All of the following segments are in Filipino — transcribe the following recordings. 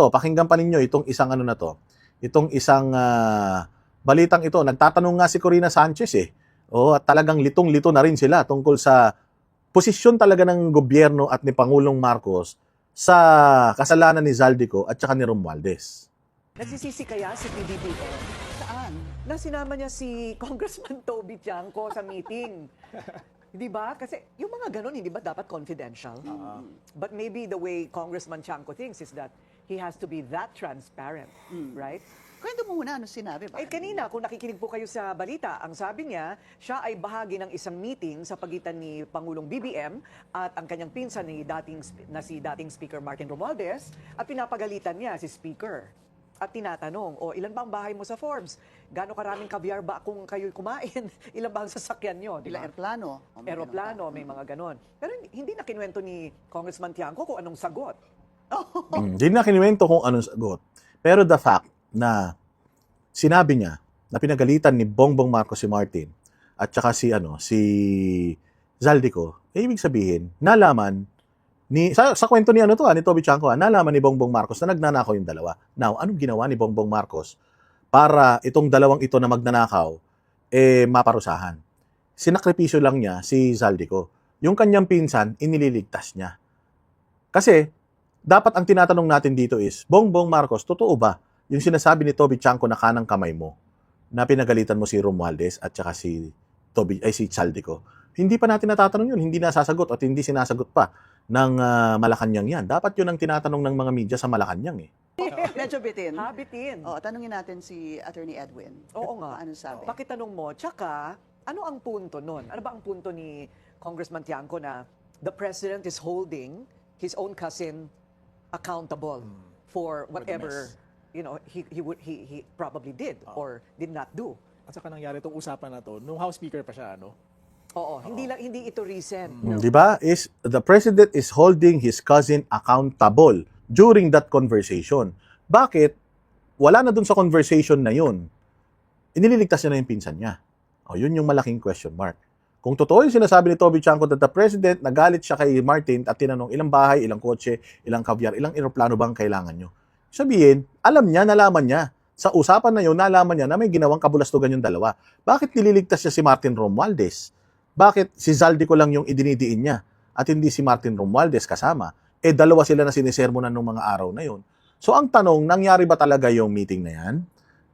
Pakinggan pa ninyo itong isang ano na to. Itong isang balitang ito. Nagtatanong nga si Corina Sanchez eh. At talagang litong-lito na rin sila tungkol sa posisyon talaga ng gobyerno at ni Pangulong Marcos sa kasalanan ni Zaldico at saka ni Romualdez. Nagsisisi kaya si PBBM? Saan? Na sinama niya si Congressman Toby Tiangco sa meeting. Di ba? Kasi yung mga ganun, hindi ba dapat confidential? But maybe the way Congressman Tiangco thinks is that he has to be that transparent, right? Kwento mo muna, ano sinabi ba? Kanina, kung nakikinig po kayo sa balita, ang sabi niya, siya ay bahagi ng isang meeting sa pagitan ni Pangulong BBM at ang kanyang pinsan ni si dating Speaker Martin Romualdez at pinapagalitan niya si Speaker. At tinatanong, ilan ba ang bahay mo sa Forbes? Gaano karaming caviar ba kung kayo'y kumain? Ilan ba ang sasakyan nyo? Ilang aeroplano? Aeroplano, may mga ganon. Pero hindi na kinuwento ni Congressman Tiangco kung anong sagot. Hindi na kinuwento kung anong sagot. Pero the fact na sinabi niya na pinagalitan ni Bongbong Marcos si Martin at saka si Zaldico, ibig sabihin, nalaman sa kwento ni ni Toby Tiangco, nalaman ni Bongbong Marcos na nagnanakaw yung dalawa. Now, anong ginawa ni Bongbong Marcos para itong dalawang ito na magnanakaw maparusahan? Sinakripisyo lang niya si Zaldico. Yung kanyang pinsan, inililigtas niya. Kasi dapat ang tinatanong natin dito is, Bongbong Marcos, totoo ba yung sinasabi ni Toby Tiangco na kanang kamay mo na pinagalitan mo si Romualdez at saka si Zaldico? Hindi pa natin natatanong yun, hindi nasasagot at hindi sinasagot pa ng Malacanang yan. Dapat yun ang tinatanong ng mga media sa Malacanang eh. Medyo bitin. Bitin. Tanungin natin si Attorney Edwin. Oo nga. Ano sabi? Pakitanong mo, tsaka, ano ang punto nun? Ano ba ang punto ni Congressman Tiangco na the President is holding his own cousin accountable for whatever he probably did or did not do? At saka nangyari itong usapan na to, nung House Speaker pa siya, Hindi ito recent. Di ba? The President is holding his cousin accountable during that conversation. Bakit? Wala na dun sa conversation na yun. Inililigtas niya na yung pinsan niya. Yun yung malaking question mark. Kung totoo yung sinasabi ni Toby Tiangco that the President, nagalit siya kay Martin at tinanong ilang bahay, ilang kotse, ilang caviar, ilang eroplano bang kailangan nyo? Sabihin, nalaman niya. Sa usapan na yun, nalaman niya na may ginawang kabulastugan yung dalawa. Bakit nililigtas niya si Martin Romualdez? Bakit si Zaldico lang yung idinidiin niya at hindi si Martin Romualdez kasama? Dalawa sila na sinisermonan nung mga araw na yun. So ang tanong, nangyari ba talaga yung meeting na yan?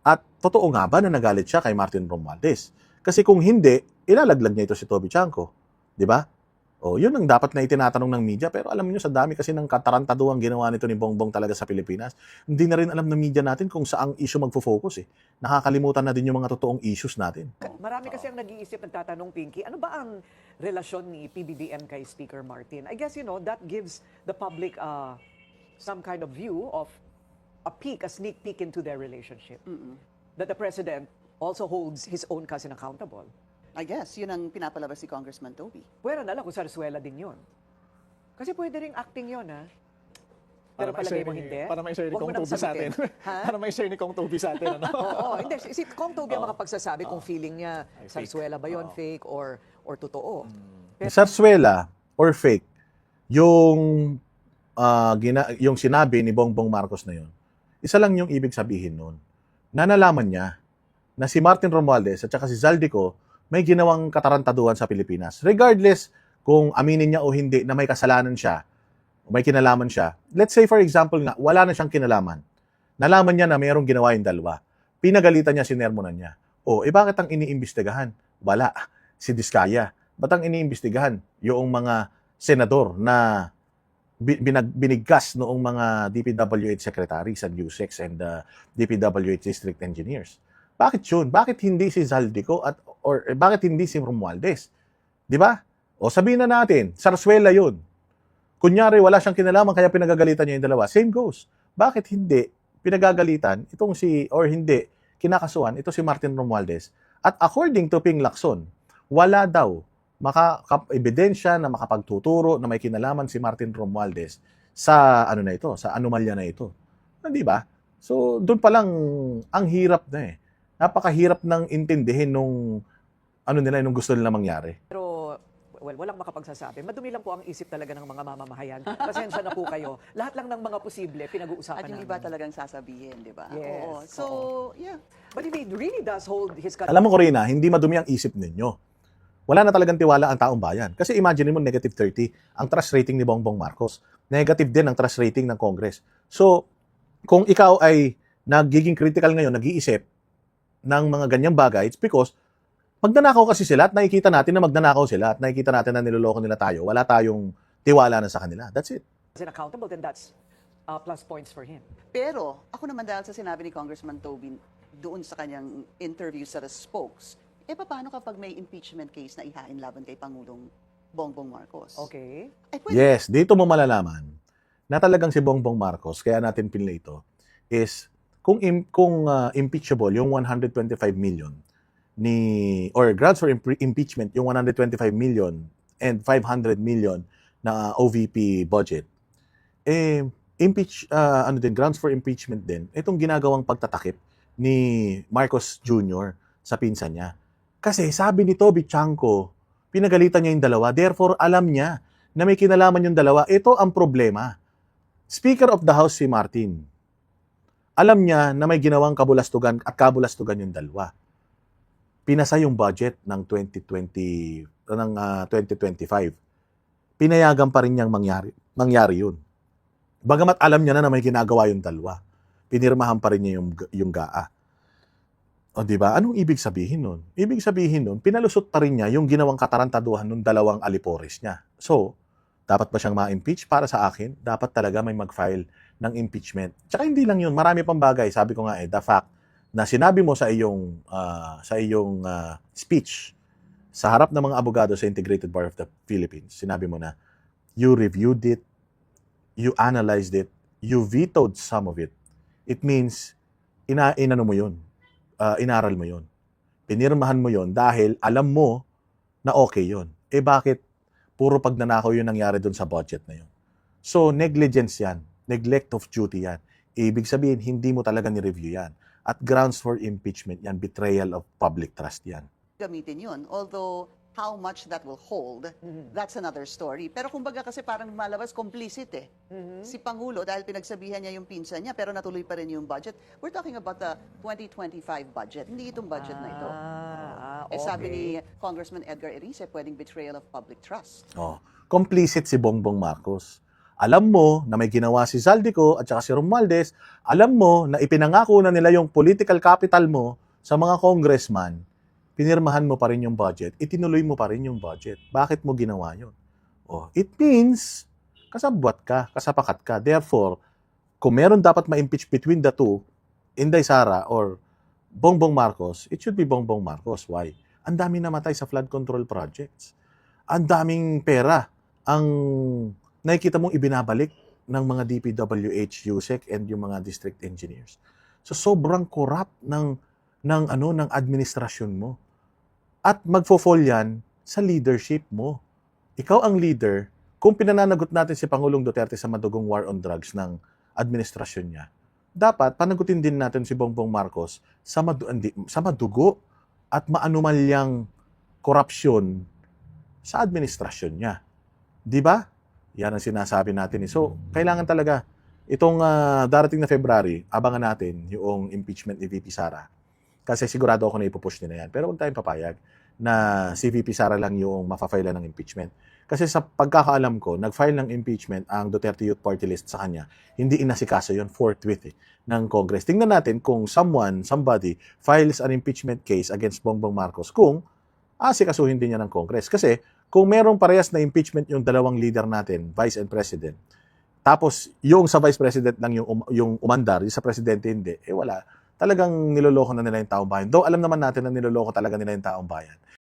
At totoo nga ba na nagalit siya kay Martin Romualdez? Kasi kung hindi, ilalaglag niya ito si Toby Tiangco. Di ba? Yun ang dapat na itinatanong ng media. Pero alam niyo, sa dami kasi ng katarantaduang ginawa nito ni Bongbong talaga sa Pilipinas, hindi na rin alam ng media natin kung saang issue magfo-focus eh. Nakakalimutan na din yung mga totoong issues natin. Marami kasi ang nag-iisip, nagtatanong, Pinky, ano ba ang relasyon ni PBBM kay Speaker Martin? I guess, that gives the public some kind of view of a sneak peek into their relationship. That the President also holds his own cousin accountable. I guess, yun ang pinapalabas si Congressman Toby. Pwera na lang kung sarsuela din yun. Kasi pwede ring acting yun, ha? Pero Para palagay mo hindi? Para ma-share ni Huwag mo Kong nang Toby sa atin. sagutin. Ha? Para ma-share ni Kong Toby sa atin. Oo, hindi. Si Kong Toby ang makapagsasabi kung feeling niya Ay, fake. sarsuela ba yun, fake, or totoo. Sarsuela or fake, yung yung sinabi ni Bongbong Marcos na yun, isa lang yung ibig sabihin nun. Nalaman niya na si Martin Romualdez at saka si Zaldico may ginawang katarantaduhan sa Pilipinas. Regardless kung aminin niya o hindi na may kasalanan siya, o may kinalaman siya. Let's say for example nga, wala na siyang kinalaman. Nalaman niya na mayroong ginawa yung dalawa. Pinagalitan niya, sinermonan niya. Bakit ang iniimbestigahan? Wala. Si Diskaya. Ba't ang iniimbestigahan? Yung mga senador na binigkas noong mga DPWH secretaries and USECs and DPWH district engineers. Bakit yun? Bakit hindi si Zaldico or bakit hindi si Romualdez? Di ba? Sabihin na natin, sarsuela yun. Kunyari, wala siyang kinalaman kaya pinagagalitan niya yung dalawa. Same goes. Bakit hindi pinagagalitan hindi kinakasuhan ito si Martin Romualdez? At according to Ping Lacson, wala daw ebidensya na makapagtuturo na may kinalaman si Martin Romualdez sa sa anomalya na ito. Di ba? So, doon pa lang ang hirap na eh. Napakahirap nang intindihin nung gusto nila mangyari. Pero Well, walang makapagsasabi. Madumi lang po ang isip talaga ng mga mamamahayan. Pasensya na po kayo. Lahat lang ng mga posible, pinag-uusapan At yung namin. iba talagang sasabihin, di ba? Yes, Oo. So, yeah. But if he really does hold his... Alam mo, Corina, hindi madumi ang isip ninyo. Wala na talagang tiwala ang taong bayan. Kasi imagine mo, negative 30 ang trust rating ni Bongbong Marcos. Negative din ang trust rating ng Congress. So, kung ikaw ay nagiging critical ngayon, nag-iisip ng mga ganyang bagay, it's because magnanakaw kasi sila at nakikita natin na magnanakaw sila at nakikita natin na niloloko nila tayo. Wala tayong tiwala na sa kanila. That's it. accountable, then that's plus points for him. Pero, ako naman dahil sa sinabi ni Congressman Toby doon sa kanyang interview sa The Spokes, paano kapag may impeachment case na ihain laban kay Pangulong Bongbong Marcos? Okay. Ay, pwede. Yes, dito mo malalaman na talagang si Bongbong Marcos, kaya natin pinili ito, is kung impeachable yung 125 million or grounds for impeachment yung 125 million and 500 million na OVP budget, grounds for impeachment din itong ginagawang pagtatakip ni Marcos Jr. sa pinsan niya. Kasi sabi ni Toby Chanco, pinagalitan niya yung dalawa, therefore alam niya na may kinalaman yung dalawa. Ito ang problema. Speaker of the House si Martin. Alam niya na may ginawang kabulastugan at kabulastugan yung dalawa. Pinasa yung budget ng 2025. Pinayagan pa rin niyang mangyari yun. Bagamat alam niya na may ginagawa yung dalawa. Pinirmahan pa rin niya yung GAA. O di ba? Anong ibig sabihin nun? Ibig sabihin nun, pinalusot pa rin niya yung ginawang katarantaduhan ng dalawang alipores niya. So, dapat ba siyang ma-impeach? Para sa akin, dapat talaga may mag-file ng impeachment. Tsaka hindi lang yun, marami pang bagay. Sabi ko nga the fact na sinabi mo sa iyong speech sa harap ng mga abogado sa Integrated Bar of the Philippines, sinabi mo na you reviewed it, you analyzed it, you vetoed some of it. It means, inano mo yun, inaral mo yun. Pinirmahan mo yun dahil alam mo na okay yun. Bakit puro pagnanakaw yun nangyari dun sa budget na yun? So, negligence yan. Neglect of duty yan. Ibig sabihin, hindi mo talaga ni-review yan. At grounds for impeachment yan, betrayal of public trust yan. Gamitin yun. Although, how much that will hold, that's another story. Pero kumbaga kasi parang malabas, complicit eh. Si Pangulo, dahil pinagsabihan niya yung pinsan niya, pero natuloy pa rin yung budget. We're talking about the 2025 budget, hindi itong budget na ito. Sabi ni Congressman Edgar Erice, pwedeng betrayal of public trust. Complicit si Bongbong Marcos. Alam mo na may ginawa si Zaldico at saka si Romualdez. Alam mo na ipinangako na nila yung political capital mo sa mga congressman. Pinirmahan mo pa rin yung budget, itinuloy mo pa rin yung budget. Bakit mo ginawa yun? It means, kasabwat ka, kasapakat ka. Therefore, kung meron dapat ma-impeach between the two, Inday Sara or Bongbong Marcos, it should be Bongbong Marcos. Why? Ang dami namatay sa flood control projects. Ang daming pera ang nakikita mong ibinabalik ng mga DPWH, USEC, and yung mga district engineers. So, sobrang corrupt ng administrasyon mo. At magfo-fall yan sa leadership mo. Ikaw ang leader. Kung pinananagot natin si Pangulong Duterte sa madugong war on drugs ng administrasyon niya, dapat panagutin din natin si Bongbong Marcos sa madugo at maanumalyang korupsyon sa administrasyon niya. Di ba? Yan ang sinasabi natin. So, kailangan talaga itong darating na February, abangan natin yung impeachment ni VP Sara. Kasi sigurado ako na ipupush nila yan. Pero huwag tayong papayag na si VP Sara lang yung mapafile ng impeachment. Kasi sa pagkakaalam ko, nag-file ng impeachment ang Duterte Youth Party List sa kanya. Hindi inasikaso yun forthwith ng Congress. Tingnan natin kung somebody files an impeachment case against Bongbong Marcos kung asikasuhin din niya ng Congress. Kasi kung merong parehas na impeachment yung dalawang leader natin, Vice and President, tapos yung sa Vice President lang yung umandar, yung sa Presidente hindi, wala. Talagang niloloko na nila yung taong bayan. Though alam naman natin na niloloko talaga nila yung taong bayan.